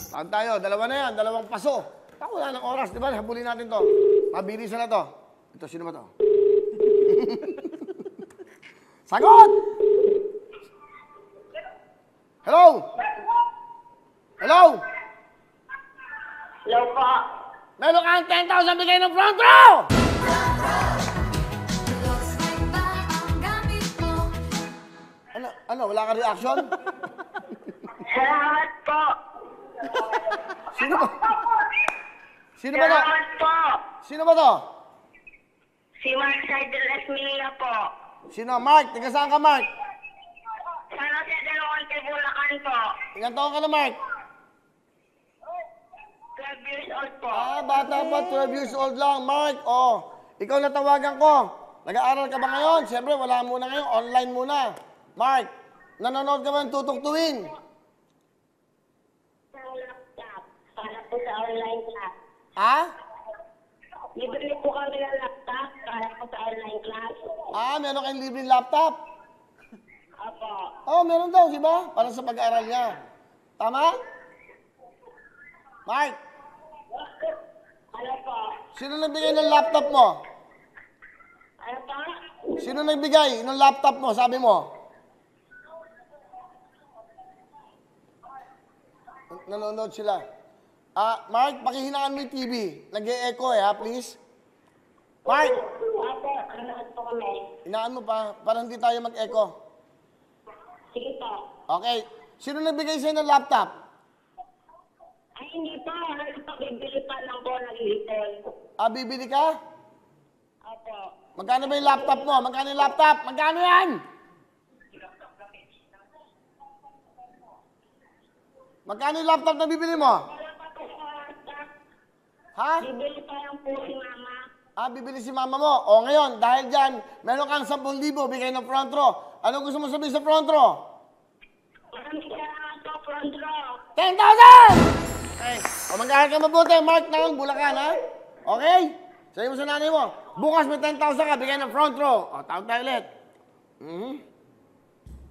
Saan tayo? Dalawa na yan. Dalawang paso. Wala ng oras, di ba? Habulin natin to. Mabilisan na to. Ito, sino ba to? Sagot! Hello? Hello? Hello po. Meron kang 10,000 bigay ng front row! Ano? Wala ka reaction? Salamat po. Sino ba? Sino ba to? Salamat po. Sino ba to? Si Mark Seidel Esmilla po. Sino? Mark? Taga saan ka, Mark? San Jose del Monte, Bulacan po. Ilan taon ka na, Mark? 12 years old po. Bata pa, 12 years old lang. Mark, ikaw natawagan ko. Nag-aaral ka ba ngayon? Siyempre, wala muna ngayon. Online muna. Mark, nanonood ka ba ng tutuktuin? Sa laptop. Para po sa online class. Ha? Libre po kami ng laptop para po sa online class. Meron kayong libreng laptop? Opo. Meron daw, di ba? Para sa pag-aaral niya. Tama? Mark, Ano po? sino nagbigay ng laptop mo? Ano po? Sino nagbigay ng laptop mo, sabi mo? Nanonood sila. Mark, pakihinaan mo yung TV. Nag-e-echo please. Mark! Opo, nanonood po kami. Hinaan mo pa, para hindi tayo mag-echo. Sige po. Okay. Sino nagbigay sa'yo ng laptop? Ay, hindi po. Nagpabibili pa lang po, nag-iipon. Bibili ka? Opo. Magkano ba yung laptop mo? Magkano yung laptop? Magkano yan? Magkano yung laptop na bibili mo? Wala pa po sa laptop. Ha? Bibili pa lang po si mama. Bibili si mama mo. Ngayon, dahil dyan, meron kang 10,000 bigay ng front row. Ano gusto mo sabihin sa front row? Maraming salamat po, front row. 10,000! Okay. Mag-aaral ka mabuti, Mark ng Bulacan, ha? Okay? Sabi mo sa nanay mo, bukas may 10,000 ka, bigay ng front row. Tawag tayo ulit.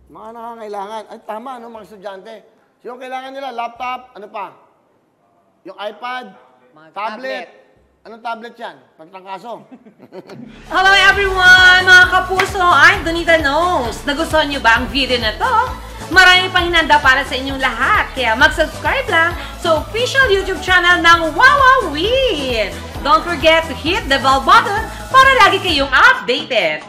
Mga nakangailangan. Ay, tama, mga estudyante. Sino kailangan nila? Laptop, ano pa? Yung iPad, tablet. Anong tablet yan? Pagtangkaso. Hello everyone! Mga kapuso, I'm Donita Knows. Nagustuhan niyo ba ang video na to? Marami pang hinanda para sa inyong lahat. Kaya mag-subscribe lang sa official YouTube channel ng Wowowin. Don't forget to hit the bell button para lagi kayong updated.